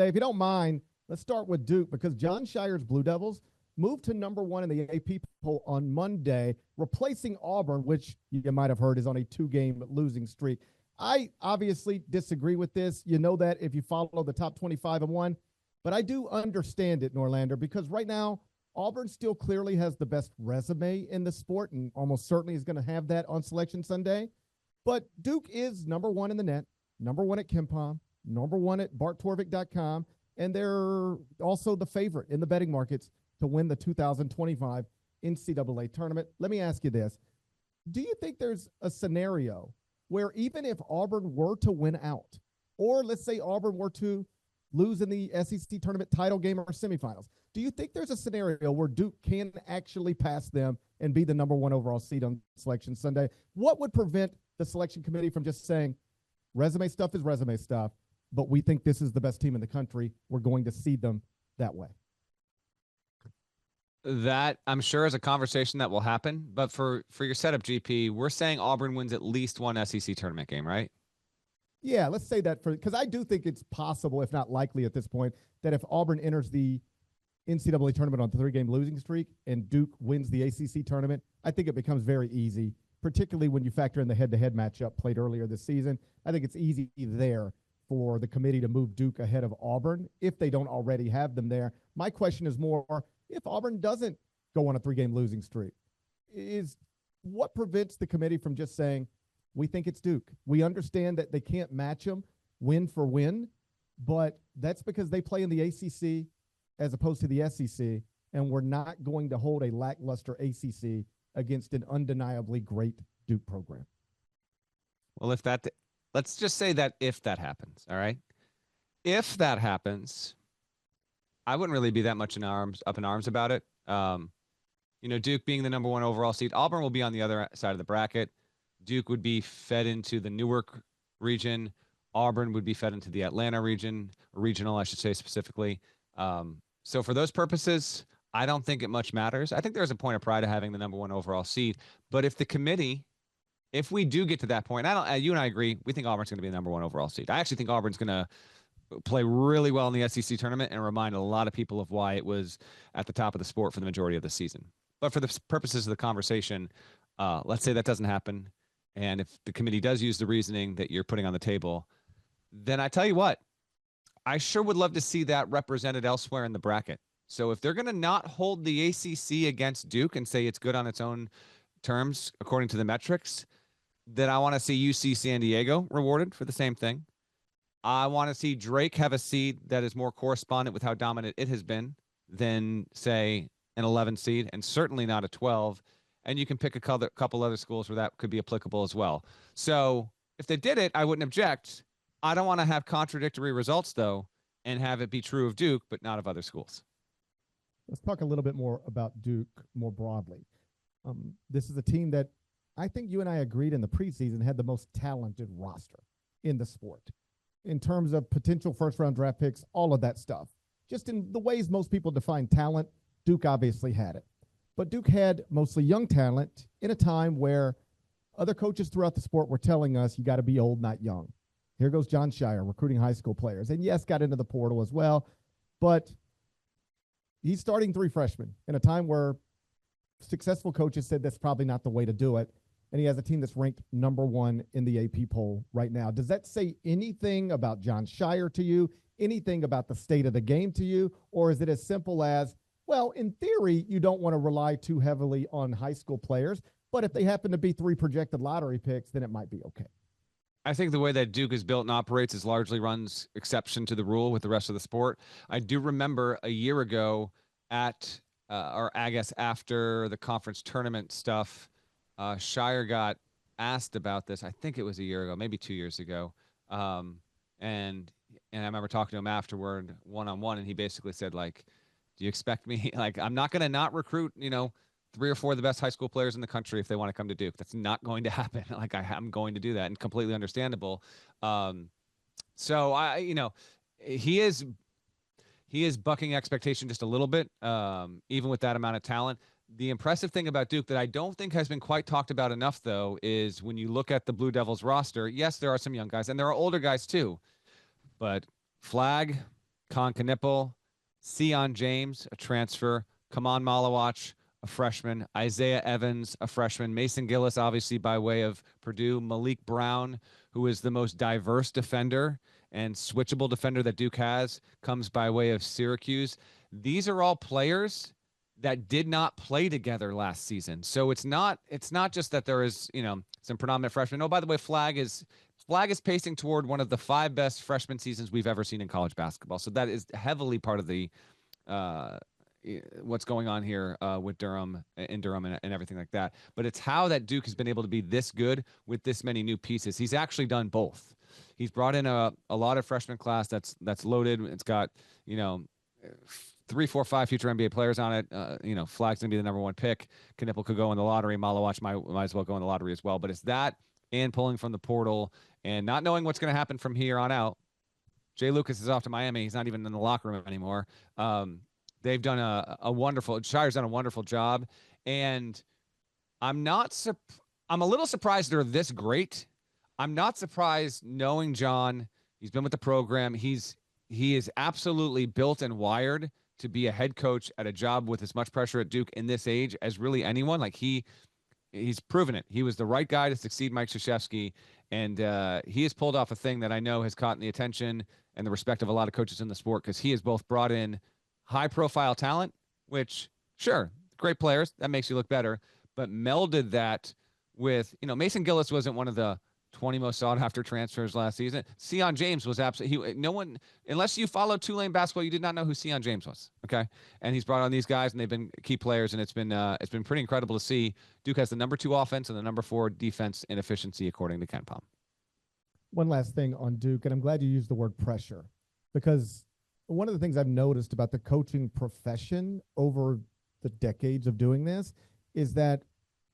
If you don't mind, let's start with Duke because John Shire's Blue Devils moved to number one in the AP poll on Monday, replacing Auburn, which you might have heard is on a 2-game losing streak. I obviously disagree with this. You know that if you follow the top 25 and 1, but I do understand it, Norlander, because right now Auburn still clearly has the best resume in the sport and almost certainly is going to have that on Selection Sunday. But Duke is number one in the net, number one at KenPom, number one at BartTorvik.com, and they're also the favorite in the betting markets to win the 2025 NCAA tournament. Let me ask you this. Do you think there's a scenario where even if Auburn were to win out, or let's say Auburn were to lose in the SEC tournament title game or semifinals, do you think there's a scenario where Duke can actually pass them and be the number one overall seed on Selection Sunday? What would prevent the selection committee from just saying, resume stuff is resume stuff, but we think this is the best team in the country. We're going to seed them that way? That, I'm sure, is a conversation that will happen. But for your setup, GP, we're saying Auburn wins at least one SEC tournament game, right? Yeah, let's say that because I do think it's possible, if not likely at this point, that if Auburn enters the NCAA tournament on the 3-game losing streak and Duke wins the ACC tournament, I think it becomes very easy, particularly when you factor in the head-to-head matchup played earlier this season. I think it's easy there for the committee to move Duke ahead of Auburn if they don't already have them there. My question is more, if Auburn doesn't go on a 3-game losing streak, is what prevents the committee from just saying, we think it's Duke. We understand that they can't match them win for win, but that's because they play in the ACC as opposed to the SEC, and we're not going to hold a lackluster ACC against an undeniably great Duke program. Well, let's just say that if that happens, all right? If that happens, I wouldn't really be that much up in arms about it. Duke being the number one overall seed, Auburn will be on the other side of the bracket. Duke would be fed into the Newark region. Auburn would be fed into the Atlanta regional, I should say specifically. So for those purposes, I don't think it much matters. I think there's a point of pride of having the number one overall seed. But if the committee, if we do get to that point, you and I agree, we think Auburn's going to be the number one overall seed. I actually think Auburn's going to play really well in the SEC tournament and remind a lot of people of why it was at the top of the sport for the majority of the season. But for the purposes of the conversation, let's say that doesn't happen. And if the committee does use the reasoning that you're putting on the table, then I tell you what, I sure would love to see that represented elsewhere in the bracket. So if they're going to not hold the ACC against Duke and say it's good on its own terms, according to the metrics, then I want to see UC San Diego rewarded for the same thing. I want to see Drake have a seed that is more correspondent with how dominant it has been than, say, an 11 seed, and certainly not a 12. And you can pick a couple other schools where that could be applicable as well. So if they did it, I wouldn't object. I don't want to have contradictory results, though, and have it be true of Duke, but not of other schools. Let's talk a little bit more about Duke more broadly. This is a team that I think you and I agreed in the preseason had the most talented roster in the sport in terms of potential first-round draft picks, all of that stuff. Just in the ways most people define talent, Duke obviously had it. But Duke had mostly young talent in a time where other coaches throughout the sport were telling us you got to be old, not young. Here goes John Shire recruiting high school players. And yes, got into the portal as well. But he's starting 3 freshmen in a time where successful coaches said that's probably not the way to do it. And he has a team that's ranked number 1 in the AP poll right now. Does that say anything about John Shire to you? Anything about the state of the game to you? Or is it as simple as, well, in theory, you don't want to rely too heavily on high school players, but if they happen to be 3 projected lottery picks, then it might be okay. I think the way that Duke is built and operates is largely runs exception to the rule with the rest of the sport. I do remember a year ago or I guess after the conference tournament stuff, Shire got asked about this. I think it was a year ago, maybe 2 years ago. And I remember talking to him afterward one-on-one, and he basically said, like, do you expect me? Like, I'm not going to not recruit, 3 or 4 of the best high school players in the country if they want to come to Duke. That's not going to happen. Like, I'm going to do that, and completely understandable. So he is bucking expectation just a little bit, even with that amount of talent. The impressive thing about Duke that I don't think has been quite talked about enough, though, is when you look at the Blue Devils roster, yes, there are some young guys, and there are older guys too. But Flagg, Con Knipple, Sion James, a transfer, Kaman Malawach, a freshman, Isaiah Evans, a freshman, Mason Gillis, obviously by way of Purdue, Malik Brown, who is the most diverse defender and switchable defender that Duke has, comes by way of Syracuse. These are all players that did not play together last season. So it's not just that there is, some predominant freshmen. Oh, by the way, Flag is pacing toward one of the 5 best freshman seasons we've ever seen in college basketball. So that is heavily part of the what's going on here with Durham and everything like that. But it's how that Duke has been able to be this good with this many new pieces. He's actually done both. He's brought in a lot of freshman class that's loaded. It's got 3, 4, 5 future NBA players on it. Flag's gonna be the number 1 pick. Knipple could go in the lottery. Malawach might as well go in the lottery as well. But it's that and pulling from the portal and not knowing what's going to happen from here on out. Jay Lucas is off to Miami. He's not even in the locker room anymore. They've done a wonderful. Shire's done a wonderful job, and I'm a little surprised they're this great. I'm not surprised knowing John. He's been with the program. He is absolutely built and wired to be a head coach at a job with as much pressure at Duke in this age as really anyone. Like he's proven it. He was the right guy to succeed Mike Krzyzewski, and he has pulled off a thing that I know has caught the attention and the respect of a lot of coaches in the sport, because he has both brought in high-profile talent, which, sure, great players, that makes you look better, but melded that with, Mason Gillis wasn't one of the 20 most sought-after transfers last season. Sion James was absolutely – no one – unless you follow Tulane basketball, you did not know who Sion James was, okay? And he's brought on these guys, and they've been key players, and it's been pretty incredible to see. Duke has the number 2 offense and the number 4 defense in efficiency, according to Ken Pom. One last thing on Duke, and I'm glad you used the word pressure, because one of the things I've noticed about the coaching profession over the decades of doing this is that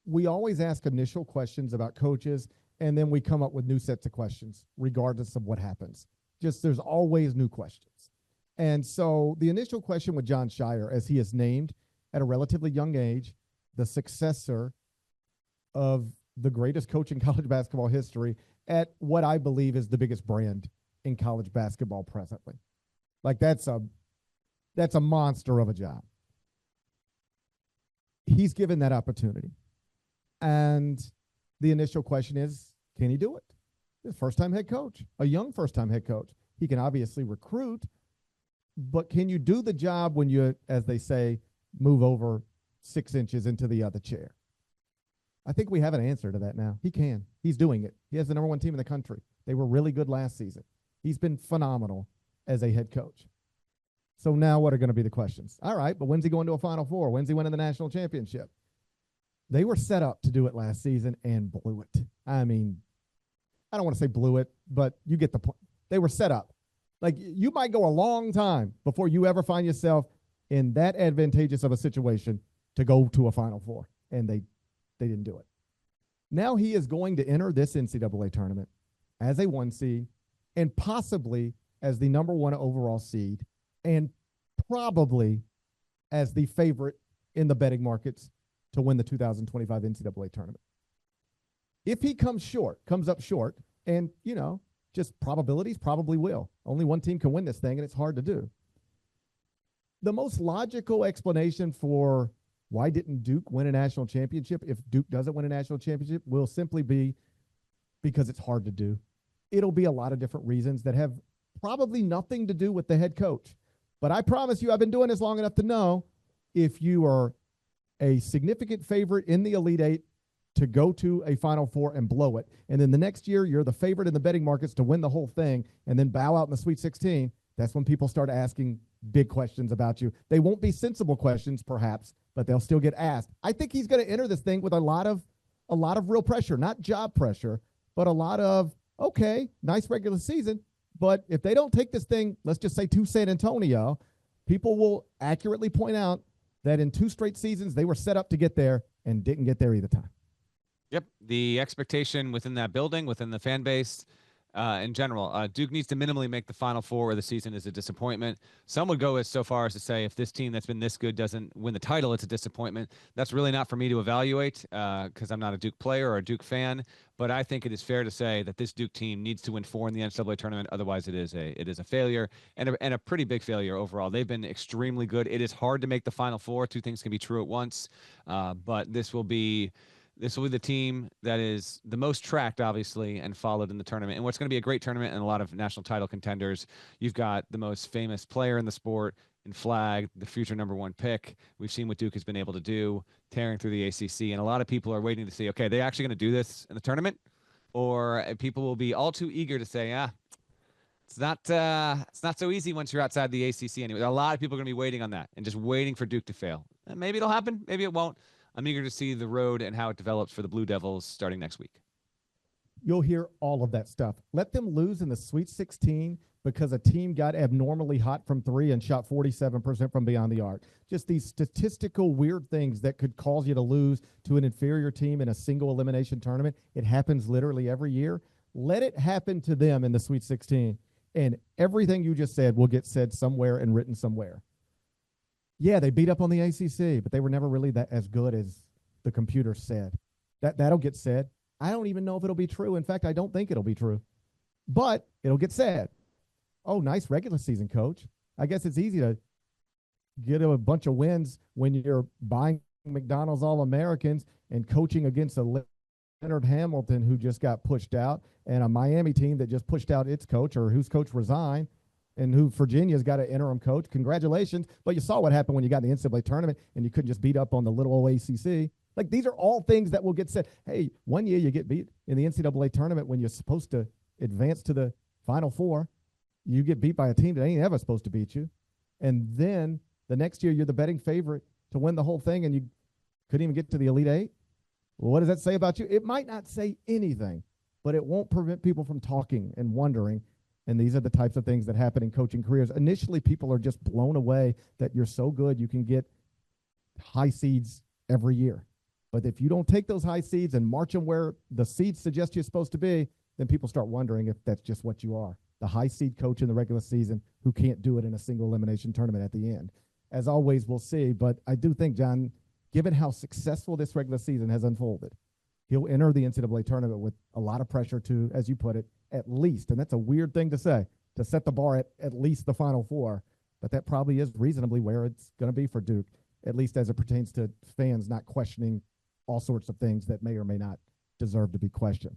we always ask initial questions about coaches, and then we come up with new sets of questions, regardless of what happens. There's always new questions. And so the initial question with John Shire, as he is named at a relatively young age, the successor of the greatest coach in college basketball history at what I believe is the biggest brand in college basketball presently. Like that's a monster of a job. He's given that opportunity. And the initial question is, can he do it? He's a first-time head coach, a young first-time head coach. He can obviously recruit, but can you do the job when you, as they say, move over 6 inches into the other chair? I think we have an answer to that now. He can. He's doing it. He has the number 1 team in the country. They were really good last season. He's been phenomenal as a head coach. So now what are going to be the questions? All right, but when's he going to a Final Four? When's he winning the national championship? They were set up to do it last season and blew it. I mean, I don't want to say blew it, but you get the point. They were set up. Like, you might go a long time before you ever find yourself in that advantageous of a situation to go to a Final Four, and they didn't do it. Now he is going to enter this NCAA tournament as a 1 seed and possibly as the number 1 overall seed and probably as the favorite in the betting markets to win the 2025 NCAA tournament. If he comes up short, and, just probabilities probably will. Only 1 team can win this thing, and it's hard to do. The most logical explanation for why didn't Duke win a national championship if Duke doesn't win a national championship will simply be because it's hard to do. It'll be a lot of different reasons that have probably nothing to do with the head coach. But I promise you, I've been doing this long enough to know if you are a significant favorite in the Elite Eight to go to a Final Four and blow it, and then the next year you're the favorite in the betting markets to win the whole thing and then bow out in the Sweet 16, that's when people start asking big questions about you. They won't be sensible questions, perhaps, but they'll still get asked. I think he's going to enter this thing with a lot of real pressure, not job pressure, but a lot of, okay, nice regular season, but if they don't take this thing, let's just say to San Antonio, people will accurately point out that in 2 straight seasons they were set up to get there and didn't get there either time. Yep. The expectation within that building, within the fan base, in general. Duke needs to minimally make the Final Four, or the season is a disappointment. Some would go as so far as to say if this team that's been this good doesn't win the title, it's a disappointment. That's really not for me to evaluate because I'm not a Duke player or a Duke fan. But I think it is fair to say that this Duke team needs to win 4 in the NCAA tournament. Otherwise, it is a failure and a pretty big failure overall. They've been extremely good. It is hard to make the Final Four. Two things can be true at once. But this will be the team that is the most tracked, obviously, and followed in the tournament. And what's going to be a great tournament and a lot of national title contenders. You've got the most famous player in the sport in Flag, the future #1 pick. We've seen what Duke has been able to do, tearing through the ACC. And a lot of people are waiting to see, okay, they're actually going to do this in the tournament? Or people will be all too eager to say, it's not so easy once you're outside the ACC anyway. A lot of people are going to be waiting on that and just waiting for Duke to fail. And maybe it'll happen. Maybe it won't. I'm eager to see the road and how it develops for the Blue Devils starting next week. You'll hear all of that stuff. Let them lose in the Sweet 16 because a team got abnormally hot from 3 and shot 47% from beyond the arc. Just these statistical weird things that could cause you to lose to an inferior team in a single elimination tournament. It happens literally every year. Let it happen to them in the Sweet 16, and everything you just said will get said somewhere and written somewhere. Yeah, they beat up on the ACC, but they were never really that as good as the computer said. That'll get said. I don't even know if it'll be true. In fact, I don't think it'll be true, but it'll get said. Oh, nice regular season, coach. I guess it's easy to get a bunch of wins when you're buying McDonald's All-Americans and coaching against a Leonard Hamilton who just got pushed out and a Miami team that just pushed out its coach or whose coach resigned and who Virginia's got an interim coach. Congratulations. But you saw what happened when you got in the NCAA tournament and you couldn't just beat up on the little old ACC. Like, these are all things that will get said. Hey, one year you get beat in the NCAA tournament when you're supposed to advance to the Final Four. You get beat by a team that ain't ever supposed to beat you. And then the next year you're the betting favorite to win the whole thing and you couldn't even get to the Elite Eight. Well, what does that say about you? It might not say anything, but it won't prevent people from talking and wondering. And these are the types of things that happen in coaching careers. Initially, people are just blown away that you're so good you can get high seeds every year. But if you don't take those high seeds and march them where the seeds suggest you're supposed to be, then people start wondering if that's just what you are. The high seed coach in the regular season who can't do it in a single elimination tournament at the end. As always, we'll see. But I do think, John, given how successful this regular season has unfolded, he'll enter the NCAA tournament with a lot of pressure to, as you put it, at least, and that's a weird thing to say, to set the bar at least the Final Four, but that probably is reasonably where it's going to be for Duke, at least as it pertains to fans not questioning all sorts of things that may or may not deserve to be questioned.